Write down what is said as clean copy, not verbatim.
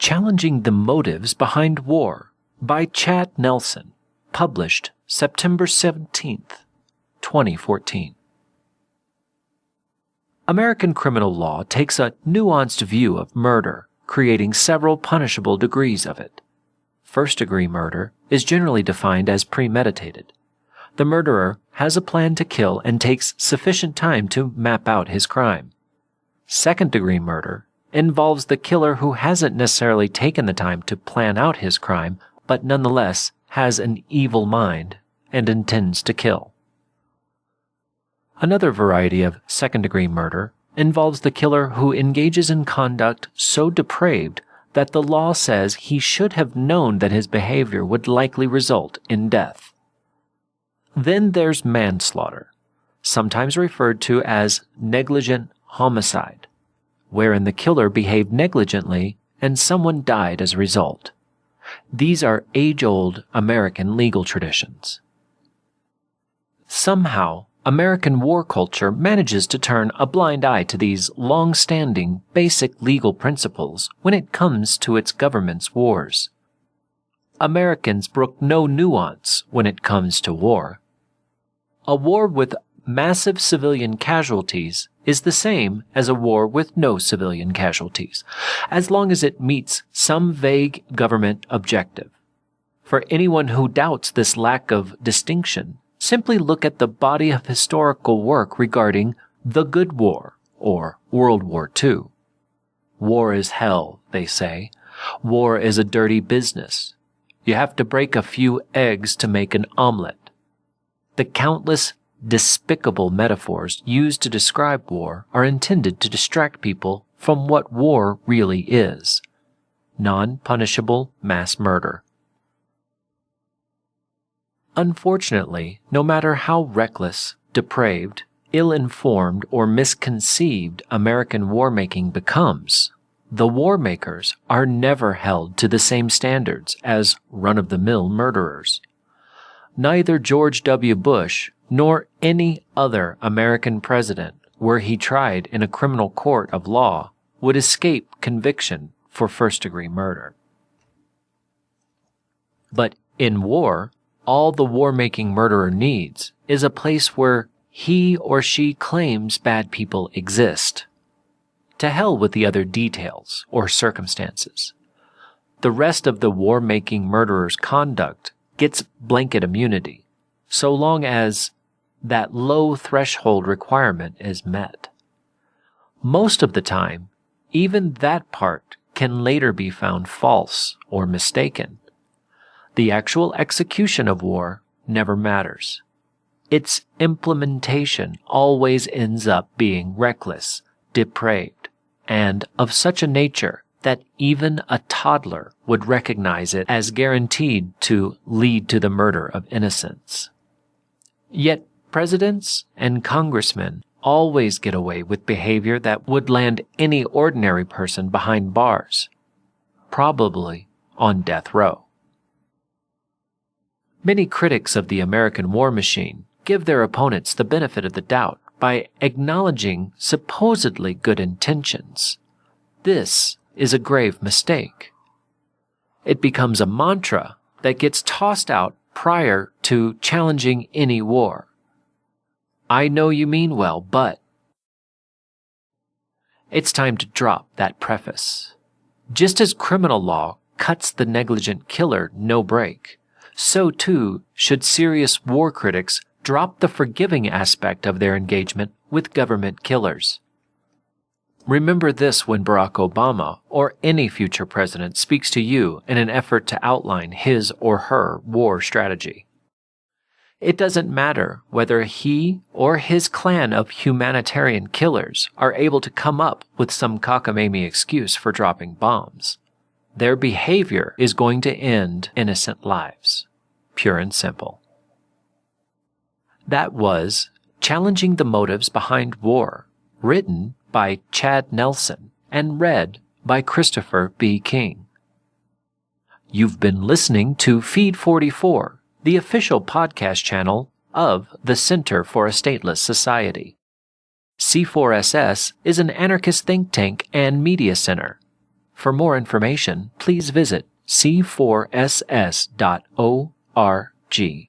Challenging the Motives Behind War by Chad Nelson, published September 17th, 2014. American criminal law takes a nuanced view of murder, creating several punishable degrees of it. First-degree murder is generally defined as premeditated. The murderer has a plan to kill and takes sufficient time to map out his crime. Second-degree murder involves the killer who hasn't necessarily taken the time to plan out his crime, but nonetheless has an evil mind and intends to kill. Another variety of second-degree murder involves the killer who engages in conduct so depraved that the law says he should have known that his behavior would likely result in death. Then there's manslaughter, sometimes referred to as negligent homicide, wherein the killer behaved negligently and someone died as a result. These are age-old American legal traditions. Somehow, American war culture manages to turn a blind eye to these long-standing, basic legal principles when it comes to its government's wars. Americans brook no nuance when it comes to war. A war with massive civilian casualties is the same as a war with no civilian casualties, as long as it meets some vague government objective. For anyone who doubts this lack of distinction, simply look at the body of historical work regarding the Good War, or World War II. War is hell, they say. War is a dirty business. You have to break a few eggs to make an omelet. The countless despicable metaphors used to describe war are intended to distract people from what war really is: non-punishable mass murder. Unfortunately, no matter how reckless, depraved, ill-informed, or misconceived American war-making becomes, the war-makers are never held to the same standards as run-of-the-mill murderers. Neither George W. Bush nor any other American president, were he tried in a criminal court of law, would escape conviction for first-degree murder. But in war, all the war-making murderer needs is a place where he or she claims bad people exist. To hell with the other details or circumstances. The rest of the war-making murderer's conduct gets blanket immunity, so long as that low threshold requirement is met. Most of the time, even that part can later be found false or mistaken. The actual execution of war never matters. Its implementation always ends up being reckless, depraved, and of such a nature that even a toddler would recognize it as guaranteed to lead to the murder of innocents. Yet presidents and congressmen always get away with behavior that would land any ordinary person behind bars, probably on death row. Many critics of the American war machine give their opponents the benefit of the doubt by acknowledging supposedly good intentions. This is a grave mistake. It becomes a mantra that gets tossed out prior to challenging any war. I know you mean well, but... It's time to drop that preface. Just as criminal law cuts the negligent killer no break, so too should serious war critics drop the forgiving aspect of their engagement with government killers. Remember this when Barack Obama or any future president speaks to you in an effort to outline his or her war strategy. It doesn't matter whether he or his clan of humanitarian killers are able to come up with some cockamamie excuse for dropping bombs. Their behavior is going to end innocent lives, pure and simple. That was Challenging the Motives Behind War, written by Chad Nelson and read by Christopher B. King. You've been listening to Feed 44, the official podcast channel of the Center for a Stateless Society. C4SS is an anarchist think tank and media center. For more information, please visit c4ss.org.